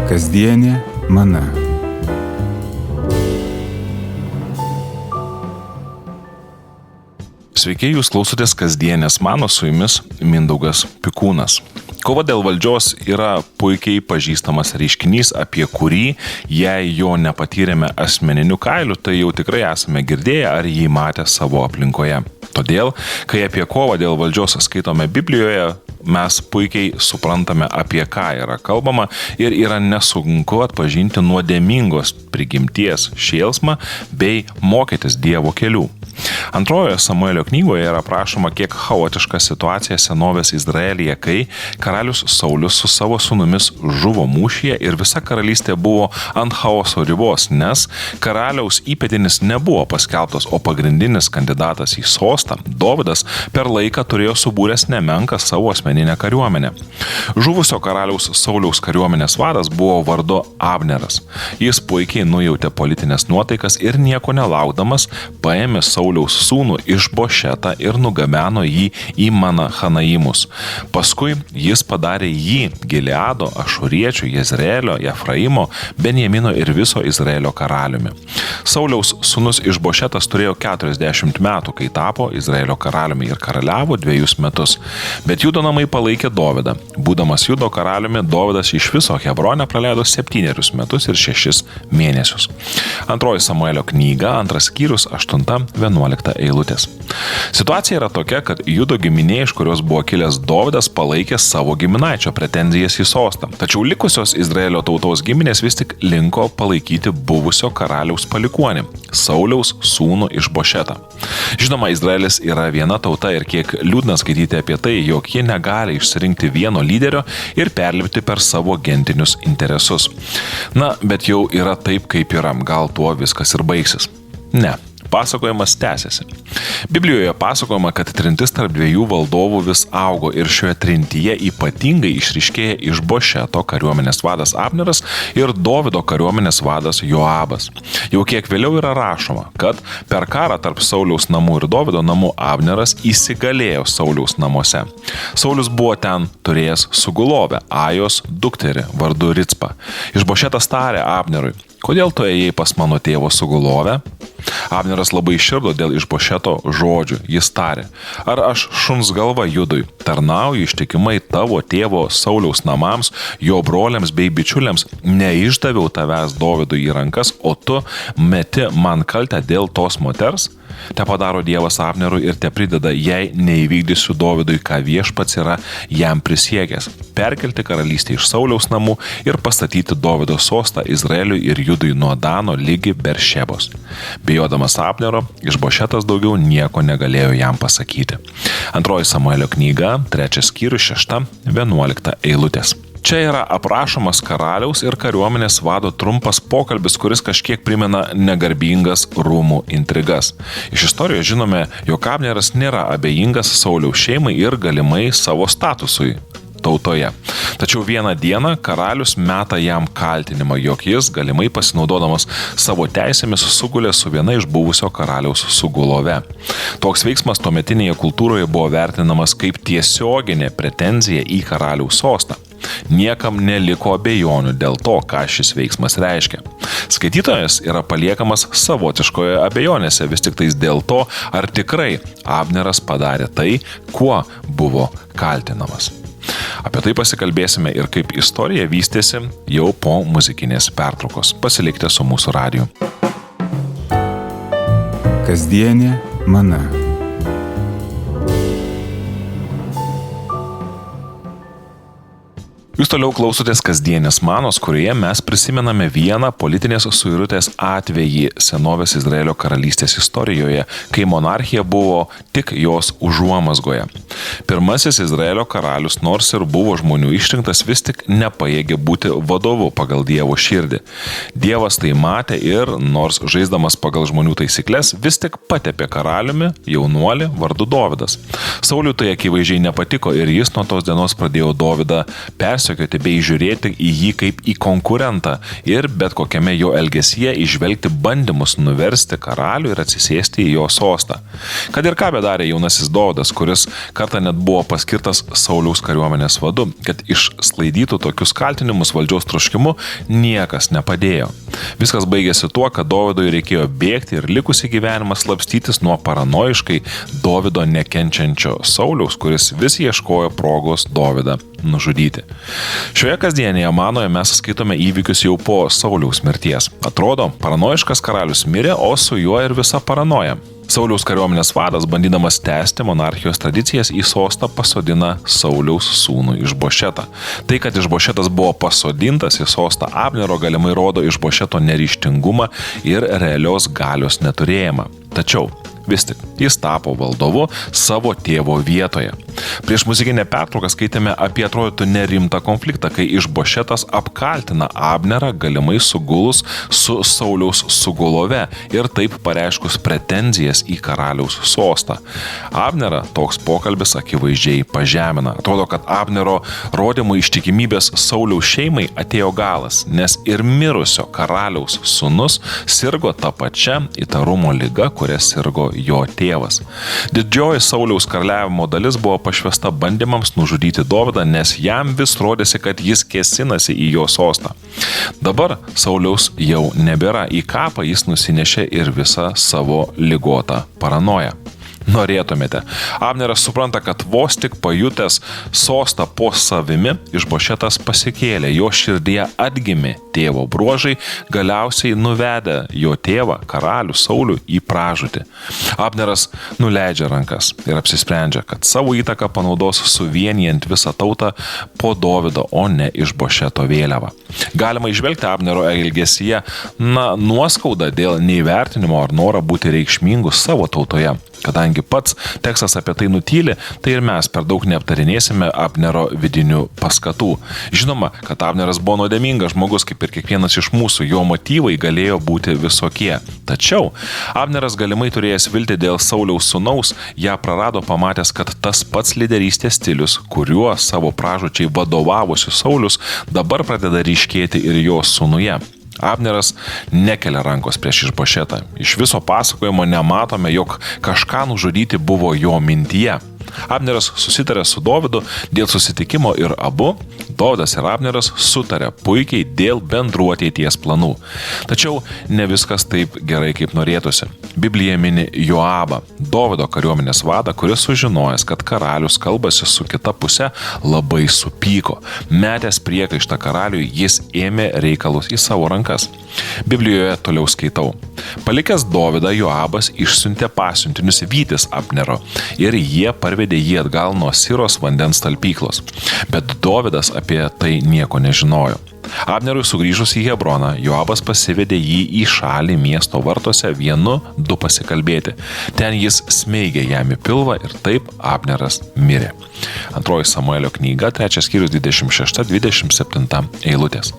Kasdienė mana. Sveiki, jūs klausotės kasdienės mano, su jumis Mindaugas Pikūnas. Kova dėl valdžios yra puikiai pažįstamas reiškinys, apie kurį, jei jo nepatyrėme asmeniniu kailiu, tai jau tikrai esame girdėję ar jį matę savo aplinkoje. Todėl, kai apie kovą dėl valdžios skaitome Biblijoje, mes puikiai suprantame, apie ką yra kalbama ir yra nesunku atpažinti nuodėmingos prigimties šėlsmą bei mokytis Dievo kelių. Antrojoje Samuelio knygoje yra aprašoma kiek chaotiška situacija senovės Izraelyje, kai karalius Saulius su savo sūnumis žuvo mūšyje ir visa karalystė buvo ant chaoso ribos, nes karaliaus įpėdinis nebuvo paskelbtas, o pagrindinis kandidatas į sostą, Dovydas, per laiką turėjo subūręs nemenką savo asmeninę kariuomenę. Žuvusio karaliaus Sauliaus kariuomenės vadas buvo vardu Abneras. Jis puikiai nujautė politinės nuotaikas ir nieko nelaukdamas paėmė Sauliaus sūnų Išbošetą ir nugabeno jį į Manachanaimus. Paskui jis padarė jį Gileado, Ašuriečių, Jezreelio, Efraimo, Benjamino ir viso Izraelio karaliumi. Sauliaus sūnus Išbošetas turėjo 40 metų, kai tapo Izraelio karaliumi ir karaliavo 2 metus. Bet Judo namai palaikė Dovydą. Būdamas Judo karaliumi, Dovydas iš viso Hebrone praleido 7 metus ir 6 mėnesius. Antroji Samuelio knyga, 2 skyrius, 8-11 eilutės. Situacija yra tokia, kad Judo giminė, iš kurios buvo kilęs Dovydas, palaikė savo giminaičio pretenzijas į sostą. Tačiau likusios Izraelio tautos giminės vis tik linko palaikyti buvusio karaliaus palikuonį, Sauliaus sūnų Išbošetą. Žinoma, Izraelis yra viena tauta ir kiek liūdna skaityti apie tai, jog ji negali išsirinkti vieno lyderio ir perlipti per savo gentinius interesus. Na, bet jau yra taip, kaip yra, gal tuo viskas ir baigsis. Ne. Pasakojimas tęsiasi. Biblijoje pasakojama, kad trintis tarp 2 valdovų vis augo ir šioje trintyje ypatingai išryškėja Išbošeto kariuomenės vadas Abneras ir Dovydo kariuomenės vadas Joabas. Jau kiek vėliau yra rašoma, kad per karą tarp Sauliaus namų ir Dovydo namų Abneras įsigalėjo Sauliaus namuose. Saulius buvo ten turėjęs sugulovę, Ajos dukterį vardu Ricpą. Išbošetas tarė Abnerui: "Kodėl tu ėjai pas mano tėvo sugulovę?" Abneras labai širdo dėl Išbošeto žodžių. Jis tarė: "Ar aš šuns galva Judui tarnauju ištikimai tavo tėvo Sauliaus namams, jo broliams bei bičiuliams, neišdaviau tavęs Dovydui į rankas, o tu meti man kaltę dėl tos moters? Te padaro Dievas Abnerui ir te prideda, jei neįvykdysiu Dovydui, ką viešpats yra jam prisiekęs, perkelti karalystę iš Sauliaus namų ir pastatyti Dovydo sostą Izraeliui ir Judui nuo Dano ligi Beršebos." Bijodamas Abnero, Išbošetas daugiau nieko negalėjo jam pasakyti. Antroji Samuelio knyga, 3 skyrius, 6-11 eilutės. Čia yra aprašomas karaliaus ir kariuomenės vado trumpas pokalbis, kuris kažkiek primena negarbingas rūmų intrigas. Iš istorijos žinome, jog Abneras nėra abejingas Sauliaus šeimai ir galimai savo statusui tautoje. Tačiau vieną dieną karalius meta jam kaltinimą, jog jis galimai pasinaudodamas savo teisėmis sugulė su viena iš buvusio karaliaus sugulove. Toks veiksmas tuometinėje kultūroje buvo vertinamas kaip tiesioginė pretenzija į karaliaus sostą. Niekam neliko abejonių dėl to, ką šis veiksmas reiškia. Skaitytojas yra paliekamas savotiškoje abejonėse vis tik tais dėl to, ar tikrai Abneras padarė tai, kuo buvo kaltinamas. Apie tai pasikalbėsime ir kaip istorija vystėsi jau po muzikinės pertraukos. Pasilikite su mūsų radiju. Kasdienė mana. Jūs toliau klausotės kasdienės manos, kurioje mes prisimename vieną politinės suirutės atvejį senovės Izraelio karalystės istorijoje, kai monarchija buvo tik jos užuomazgoje. Pirmasis Izraelio karalius, nors ir buvo žmonių išrinktas, vis tik nepajėgė būti vadovu pagal Dievo širdį. Dievas tai matė ir, nors žaisdamas pagal žmonių taisyklės, vis tik patepė karaliumi jaunuolį vardu Dovydas. Sauliui tai akivaizdžiai nepatiko ir jis nuo tos dienos pradėjo Dovydą persekioti persekioti bei žiūrėti į jį kaip į konkurentą ir bet kokiame jo elgesyje įžvelgti bandymus nuversti karalių ir atsisėsti į jo sostą. Kad ir ką bedarė jaunasis Dovydas, kuris kartą net buvo paskirtas Sauliaus kariuomenės vadu, kad išsklaidytų tokius kaltinimus valdžios troškimu, niekas nepadėjo. Viskas baigėsi tuo, kad Dovydui reikėjo bėgti ir likusį gyvenimą slapstytis nuo paranoiškai Dovydo nekenčiančio Sauliaus, kuris vis ieškojo progos Dovydą nužudyti. Šioje kasdienėje manoje mes skaitome įvykius jau po Sauliaus mirties. Atrodo, paranoiškas karalius mirė, o su juo ir visa paranoja. Sauliaus kariuomenės vadas, bandydamas tęsti monarchijos tradicijas, į sostą pasodina Sauliaus sūnų Išbošetą. Tai, kad Išbošetas buvo pasodintas į sostą Abnero, galimai rodo Išbošeto neryžtingumą ir realios galios neturėjimą. Tačiau vis tik jis tapo valdovu savo tėvo vietoje. Prieš muzikinę pertrauką skaitėme apie atrodytų nerimtą konfliktą, kai Išbošetas apkaltina Abnerą galimai sugulus su Sauliaus sugulove ir taip pareiškus pretenzijas į karaliaus sostą. Abnerą toks pokalbis akivaizdžiai pažemina. Atrodo, kad Abnero rodymų ištikimybės Sauliaus šeimai atėjo galas, nes ir mirusio karaliaus sūnus sirgo tą pačią įtarumo ligą, kuria sirgo jo tėvas. Didžioji Sauliaus karaliavimo dalis buvo pašvesta bandymams nužudyti Dovydą, nes jam vis rodėsi, kad jis kėsinasi į jo sostą. Dabar Sauliaus jau nebėra, į kapą jis nusinešė ir visą savo ligotą paranoją. Norėtumėte. Abneras supranta, kad vos tik pajutęs sostą po savimi, Išbošetas pasikėlė, jo širdyje atgimė tėvo bruožai, galiausiai nuvedė jo tėvą, karalių Saulių, į pražūtį. Abneras nuleidžia rankas ir apsisprendžia, kad savo įtaką panaudos suvienijant visą tautą po Dovydo, o ne Išbošeto vėliavą. Galima įžvelgti Abnero elgesyje, nuoskaudą dėl neįvertinimo ar norą būti reikšmingu savo tautoje. Kadangi pats tekstas apie tai nutyli, tai ir mes per daug neaptarinėsime Abnero vidinių paskatų. Žinoma, kad Abneras buvo nuodėmingas žmogus, kaip ir kiekvienas iš mūsų, jo motyvai galėjo būti visokie. Tačiau Abneras galimai turėjęs viltį dėl Sauliaus sūnaus, ją prarado pamatęs, kad tas pats lyderystės stilius, kuriuo savo pražūčiai vadovavosi Saulius, dabar pradeda ryškėti ir jo sūnuje. Abneras nekelia rankos prieš Išbošetą. Iš viso pasakojimo nematome, jog kažką nužudyti buvo jo mintyje. Abneras susitarė su Dovydu dėl susitikimo ir abu, Dovydas ir Abneras, sutarė puikiai dėl bendrų ateities planų. Tačiau ne viskas taip gerai, kaip norėtųsi. Biblija mini Joabą, Dovydo kariuomenės vadą, kuris sužinojęs, kad karalius kalbasi su kita puse, labai supyko. Metęs priekaištą karaliui, jis ėmė reikalus į savo rankas. Biblijoje toliau skaitau. Palikęs Dovydą, Joabas išsiuntė pasiuntinius vytis Abnero ir jie parvedė jį atgal nuo Siros vandens talpyklos. Bet Dovydas apie tai nieko nežinojo. Abnerui sugrįžus į Hebroną, Joabas pasivedė jį į šalį miesto vartuose 1-2 pasikalbėti. Ten jis smeigė jam į pilvą ir taip Abneras mirė. 2 Samuelio knyga, 3 skyrius 26-27 eilutės.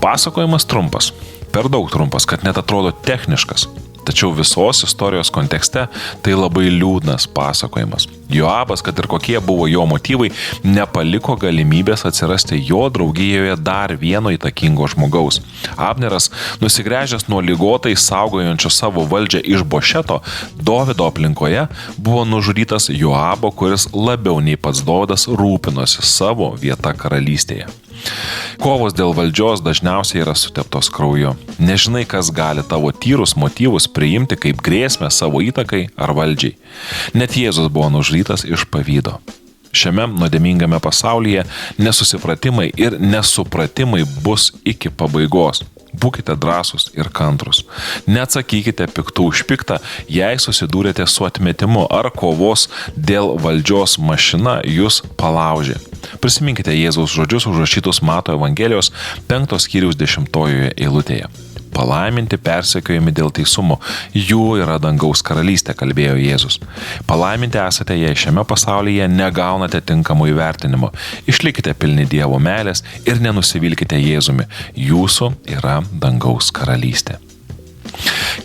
Pasakojimas trumpas, per daug trumpas, kad net atrodo techniškas. Tačiau visos istorijos kontekste tai labai liūdnas pasakojimas. Joabas, kad ir kokie buvo jo motyvai, nepaliko galimybės atsirasti jo draugijoje dar vieno įtakingo žmogaus. Abneras, nusigręžęs nuo ligotai saugojančio savo valdžią Išbošeto, Dovydo aplinkoje, buvo nužudytas Joabo, kuris labiau nei pats Dovydas rūpinosi savo vieta karalystėje. Kovos dėl valdžios dažniausiai yra suteptos krauju. Nežinai, kas gali tavo tyrus motyvus priimti kaip grėsmę savo įtakai ar valdžiai. Net Jėzus buvo nužudytas iš pavydo. Šiame nuodėmingame pasaulyje nesusipratimai ir nesupratimai bus iki pabaigos. Būkite drąsūs ir kantrus. Neatsakykite piktų už piktą, jei susidūrėte su atmetimu ar kovos dėl valdžios mašina jūs palaužė. Prisiminkite Jėzaus žodžius užrašytus Mato Evangelijos 5 skyriaus 10 eilutėje. Palaiminti persekiojami dėl teisumo, jų yra dangaus karalystė, kalbėjo Jėzus. Palaiminti esate, jei šiame pasaulyje negaunate tinkamų įvertinimo. Išlikite pilni Dievo meilės ir nenusivilkite Jėzumi. Jūsų yra dangaus karalystė.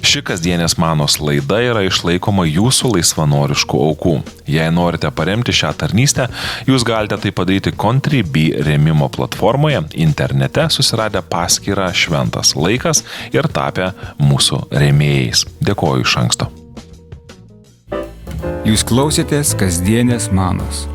Ši kasdienės manos laida yra išlaikoma jūsų laisvanoriškų aukų. Jei norite paremti šią tarnystę, jūs galite tai padaryti Contribui rėmimo platformoje internete susiradę paskyrą Šventas laikas ir tapę mūsų rėmėjais. Dėkoju iš anksto. Jūs klausėtės kasdienės manos.